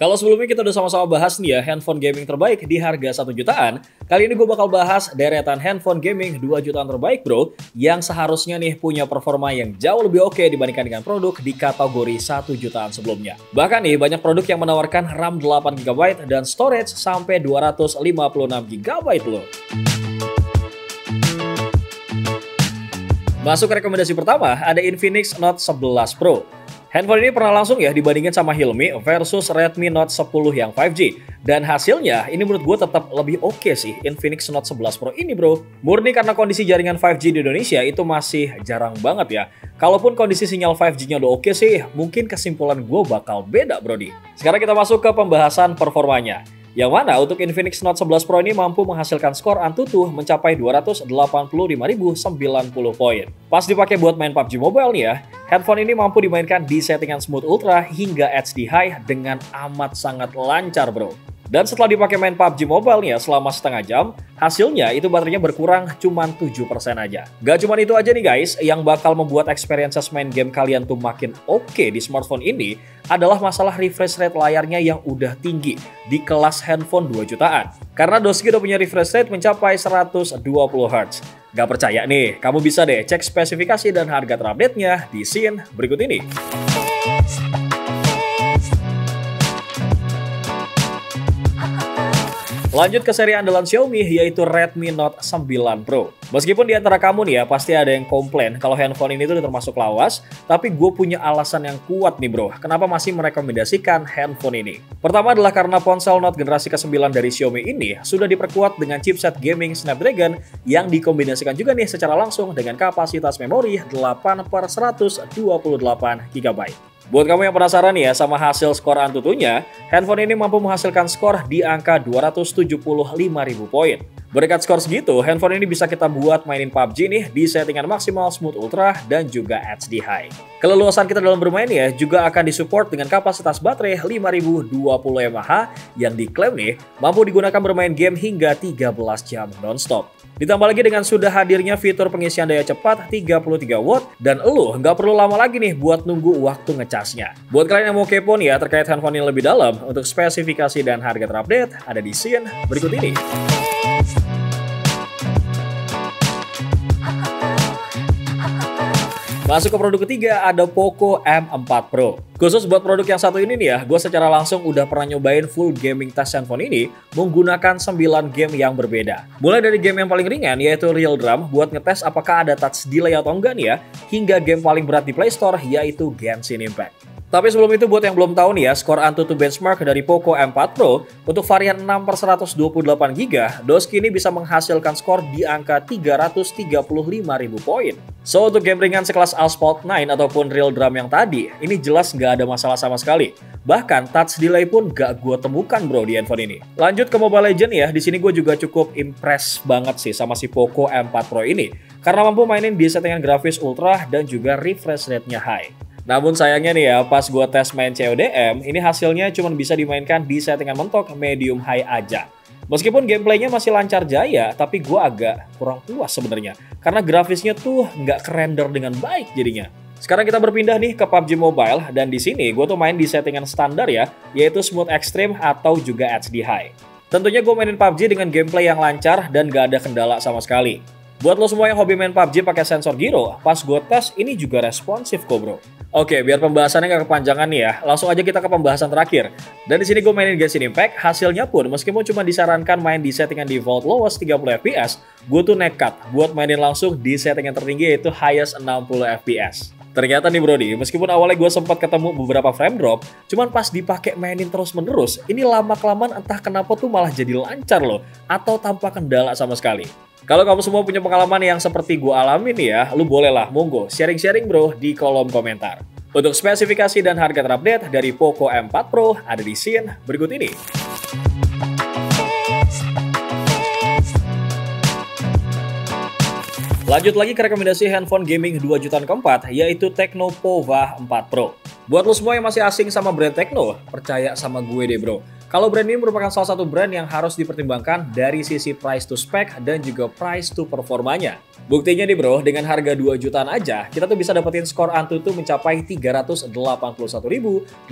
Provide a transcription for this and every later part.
Kalau sebelumnya kita udah sama-sama bahas nih ya handphone gaming terbaik di harga 1 jutaan, kali ini gue bakal bahas deretan handphone gaming 2 jutaan terbaik bro, yang seharusnya nih punya performa yang jauh lebih oke dibandingkan dengan produk di kategori 1 jutaan sebelumnya. Bahkan nih banyak produk yang menawarkan RAM 8GB dan storage sampai 256GB loh. Masuk ke rekomendasi pertama, ada Infinix Note 11 Pro. Handphone ini pernah langsung ya dibandingin sama Xiaomi versus Redmi Note 10 yang 5G. Dan hasilnya ini menurut gue tetap lebih oke sih Infinix Note 11 Pro ini bro. Murni karena kondisi jaringan 5G di Indonesia itu masih jarang banget ya. Kalaupun kondisi sinyal 5G-nya udah oke sih, mungkin kesimpulan gue bakal beda bro nih. Sekarang kita masuk ke pembahasan performanya. Yang mana untuk Infinix Note 11 Pro ini mampu menghasilkan skor Antutu mencapai 285.090 poin. Pas dipakai buat main PUBG Mobile nih ya, handphone ini mampu dimainkan di settingan Smooth Ultra hingga HD High dengan amat sangat lancar bro. Dan setelah dipakai main PUBG Mobile nih ya selama setengah jam, hasilnya itu baterainya berkurang cuma 7% aja. Gak cuma itu aja nih guys, yang bakal membuat experiences main game kalian tuh makin oke di smartphone ini adalah masalah refresh rate layarnya yang udah tinggi di kelas handphone 2 jutaan. Karena Doski udah punya refresh rate mencapai 120 Hz. Gak percaya nih, kamu bisa deh cek spesifikasi dan harga terupdate-nya di scene berikut ini. Lanjut ke seri andalan Xiaomi yaitu Redmi Note 9 Pro. Meskipun di antara kamu nih ya pasti ada yang komplain kalau handphone ini tuh termasuk lawas, tapi gue punya alasan yang kuat nih bro, kenapa masih merekomendasikan handphone ini. Pertama adalah karena ponsel Note generasi ke-9 dari Xiaomi ini sudah diperkuat dengan chipset gaming Snapdragon yang dikombinasikan juga nih secara langsung dengan kapasitas memori 8/128GB. Buat kamu yang penasaran ya sama hasil skor Antutunya, handphone ini mampu menghasilkan skor di angka 275.000 poin. Berkat skor segitu, handphone ini bisa kita buat mainin PUBG nih di settingan maksimal Smooth Ultra dan juga HD High. Keleluasan kita dalam bermain ya juga akan disupport dengan kapasitas baterai 5020 mAh yang diklaim nih mampu digunakan bermain game hingga 13 jam nonstop. Ditambah lagi dengan sudah hadirnya fitur pengisian daya cepat 33 watt dan lu nggak perlu lama lagi nih buat nunggu waktu ngecasnya. Buat kalian yang mau kepo nih ya terkait handphone ini lebih dalam, untuk spesifikasi dan harga terupdate ada di scene berikut ini. Masuk ke produk ketiga, ada Poco M4 Pro. Khusus buat produk yang satu ini nih ya, gue secara langsung udah pernah nyobain full gaming test handphone ini menggunakan 9 game yang berbeda. Mulai dari game yang paling ringan yaitu Real Drum buat ngetes apakah ada touch delay atau enggak nih ya, hingga game paling berat di Play Store yaitu Genshin Impact. Tapi sebelum itu buat yang belum tahu nih ya, skor Antutu benchmark dari Poco M4 Pro untuk varian 6/128GB, Doski ini bisa menghasilkan skor di angka 335.000 poin. So untuk game ringan sekelas Asphalt 9 ataupun Real Drum yang tadi, ini jelas nggak ada masalah sama sekali. Bahkan touch delay pun nggak gue temukan bro di handphone ini. Lanjut ke Mobile Legends ya, di sini gue juga cukup impress banget sih sama si Poco M4 Pro ini, karena mampu mainin di settingan grafis ultra dan juga refresh rate-nya high. Namun sayangnya nih ya, pas gue tes main CODM, ini hasilnya cuma bisa dimainkan di settingan mentok medium high aja. Meskipun gameplaynya masih lancar jaya, tapi gue agak kurang puas sebenarnya, karena grafisnya tuh nggak kerender dengan baik jadinya. Sekarang kita berpindah nih ke PUBG Mobile, dan di sini gue tuh main di settingan standar ya, yaitu Smooth Extreme atau juga HD High. Tentunya gue mainin PUBG dengan gameplay yang lancar dan gak ada kendala sama sekali. Buat lo semua yang hobi main PUBG pakai sensor gyro, pas gue tes ini juga responsif kok bro. Oke, biar pembahasannya nggak kepanjangan nih ya, langsung aja kita ke pembahasan terakhir. Dan di sini gue mainin Genshin Impact, hasilnya pun meskipun cuma disarankan main di settingan default lowest 30 fps, gue tuh nekat buat mainin langsung di settingan tertinggi yaitu highest 60 fps. Ternyata nih brody, meskipun awalnya gue sempat ketemu beberapa frame drop, cuman pas dipakai mainin terus-menerus, ini lama-kelamaan entah kenapa tuh malah jadi lancar loh, atau tanpa kendala sama sekali. Kalau kamu semua punya pengalaman yang seperti gue alami nih ya, lu bolehlah monggo sharing-sharing bro di kolom komentar. Untuk spesifikasi dan harga terupdate dari Poco M4 Pro ada di scene berikut ini. Lanjut lagi ke rekomendasi handphone gaming 2 jutaan keempat, yaitu Tecno Pova 4 Pro. Buat lo semua yang masih asing sama brand Tecno, percaya sama gue deh bro. Kalau brand ini merupakan salah satu brand yang harus dipertimbangkan dari sisi price to spec dan juga price to performanya. Buktinya nih bro, dengan harga 2 jutaan aja, kita tuh bisa dapetin skor Antutu mencapai 381.868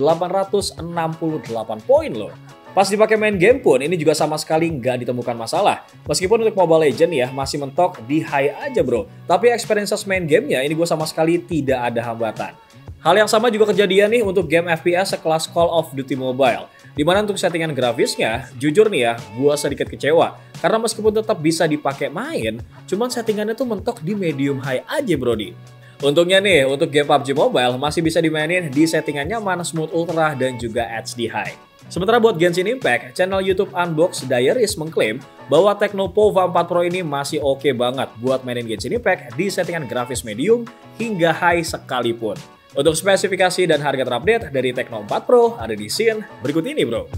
poin loh. Pas dipakai main game pun, ini juga sama sekali nggak ditemukan masalah. Meskipun untuk Mobile Legends ya, masih mentok di high aja bro. Tapi experiences main gamenya, ini gue sama sekali tidak ada hambatan. Hal yang sama juga kejadian nih untuk game FPS sekelas Call of Duty Mobile. Dimana untuk settingan grafisnya, jujur nih ya, gue sedikit kecewa. Karena meskipun tetap bisa dipakai main, cuman settingannya tuh mentok di medium high aja brody. Untungnya nih, untuk game PUBG Mobile masih bisa dimainin di settingan nyaman, smooth ultra, dan juga HD high. Sementara buat Genshin Impact, channel YouTube Unbox Diaries mengklaim bahwa Technopova 4 Pro ini masih oke banget buat mainin Genshin Impact di settingan grafis medium hingga high sekalipun. Untuk spesifikasi dan harga terupdate dari Tecno 4 Pro ada di scene berikut ini bro.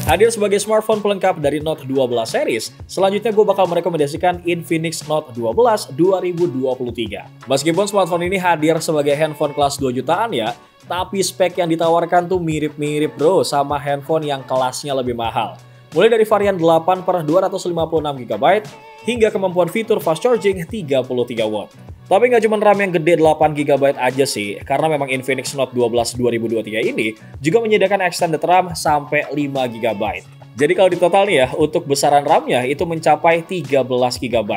Hadir sebagai smartphone pelengkap dari Note 12 series, selanjutnya gue bakal merekomendasikan Infinix Note 12 2023. Meskipun smartphone ini hadir sebagai handphone kelas 2 jutaan ya, tapi spek yang ditawarkan tuh mirip-mirip bro sama handphone yang kelasnya lebih mahal. Mulai dari varian 8 per 256GB hingga kemampuan fitur fast charging 33 watt. Tapi nggak cuma RAM yang gede 8GB aja sih, karena memang Infinix Note 12 2023 ini juga menyediakan extended RAM sampai 5GB. Jadi kalau di total nih ya, untuk besaran RAM-nya itu mencapai 13GB.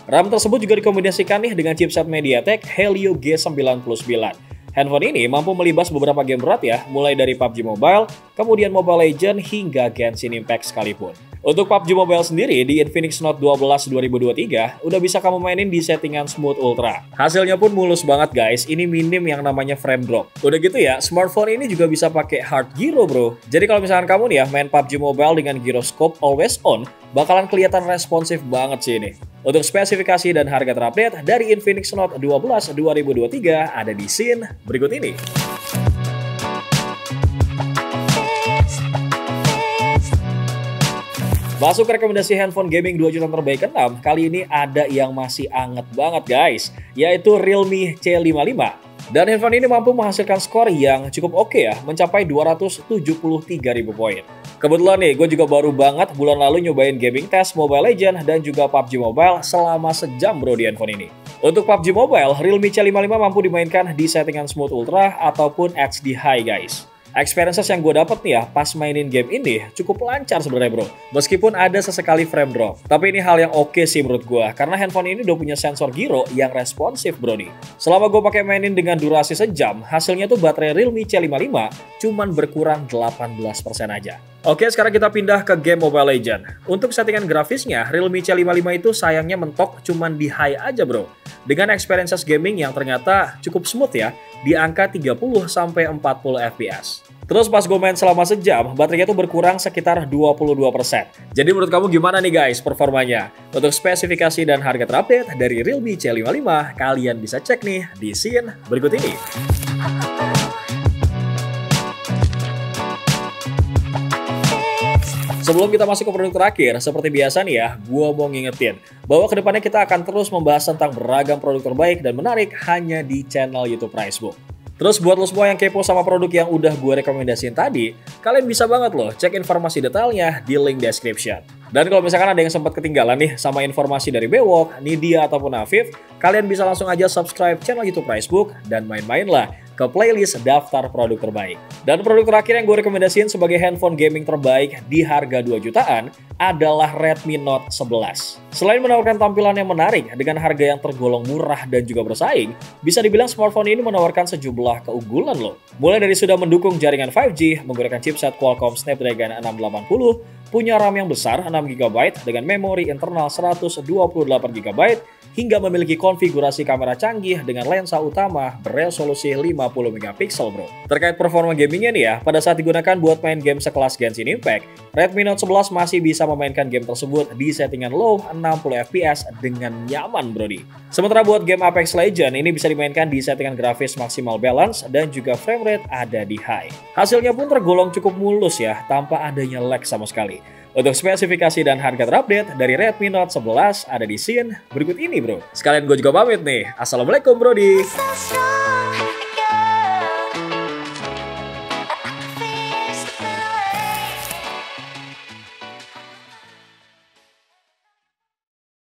RAM tersebut juga dikombinasikan nih dengan chipset MediaTek Helio G99. Handphone ini mampu melibas beberapa game berat ya, mulai dari PUBG Mobile, kemudian Mobile Legends hingga Genshin Impact sekalipun. Untuk PUBG Mobile sendiri di Infinix Note 12 2023 udah bisa kamu mainin di settingan Smooth Ultra. Hasilnya pun mulus banget guys, ini minim yang namanya frame drop. Udah gitu ya, smartphone ini juga bisa pakai hard gyro bro. Jadi kalau misalkan kamu nih ya main PUBG Mobile dengan gyroscope always on, bakalan kelihatan responsif banget sih ini. Untuk spesifikasi dan harga terupdate dari Infinix Note 12 2023 ada di scene berikut ini. Masuk ke rekomendasi handphone gaming 2 jutaan terbaik ke-6, kali ini ada yang masih anget banget guys, yaitu Realme C55. Dan handphone ini mampu menghasilkan skor yang cukup oke ya, mencapai 273.000 poin. Kebetulan nih, gue juga baru banget bulan lalu nyobain gaming test Mobile Legends dan juga PUBG Mobile selama sejam bro di handphone ini. Untuk PUBG Mobile, Realme C55 mampu dimainkan di settingan Smooth Ultra ataupun HD High guys. Experiences yang gue dapet nih ya pas mainin game ini cukup lancar sebenarnya bro. Meskipun ada sesekali frame drop. Tapi ini hal yang oke sih menurut gue. Karena handphone ini udah punya sensor gyro yang responsif bro nih. Selama gue pakai mainin dengan durasi sejam, hasilnya tuh baterai Realme C55 cuman berkurang 18% aja. Oke, sekarang kita pindah ke game Mobile Legends. Untuk settingan grafisnya, Realme C55 itu sayangnya mentok cuman di high aja bro. Dengan experiences gaming yang ternyata cukup smooth ya, di angka 30-40 fps. Terus pas gue main selama sejam, baterainya tuh berkurang sekitar 22%. Jadi menurut kamu gimana nih guys performanya? Untuk spesifikasi dan harga terupdate dari Realme C55, kalian bisa cek nih di scene berikut ini. Sebelum kita masuk ke produk terakhir, seperti biasa nih ya, gue mau ngingetin bahwa kedepannya kita akan terus membahas tentang beragam produk terbaik dan menarik hanya di channel YouTube Pricebook. Terus buat lo semua yang kepo sama produk yang udah gue rekomendasiin tadi, kalian bisa banget loh cek informasi detailnya di link description. Dan kalau misalkan ada yang sempat ketinggalan nih sama informasi dari Bewok, Nidia ataupun Afif, kalian bisa langsung aja subscribe channel YouTube Pricebook dan main-mainlah ke playlist daftar produk terbaik. Dan produk terakhir yang gue rekomendasiin sebagai handphone gaming terbaik di harga 2 jutaan adalah Redmi Note 11. Selain menawarkan tampilan yang menarik dengan harga yang tergolong murah dan juga bersaing, bisa dibilang smartphone ini menawarkan sejumlah keunggulan loh. Mulai dari sudah mendukung jaringan 5G, menggunakan chipset Qualcomm Snapdragon 680, punya RAM yang besar 6GB dengan memori internal 128GB, hingga memiliki konfigurasi kamera canggih dengan lensa utama beresolusi 50MP bro. Terkait performa gamingnya nih ya, pada saat digunakan buat main game sekelas Genshin Impact, Redmi Note 11 masih bisa memainkan game tersebut di settingan low 60fps dengan nyaman brody. Sementara buat game Apex Legends ini bisa dimainkan di settingan grafis maksimal balance dan juga frame rate ada di high. Hasilnya pun tergolong cukup mulus ya, tanpa adanya lag sama sekali. Untuk spesifikasi dan harga terupdate dari Redmi Note 11 ada di scene berikut ini bro. Sekalian gue juga pamit nih. Assalamualaikum brody.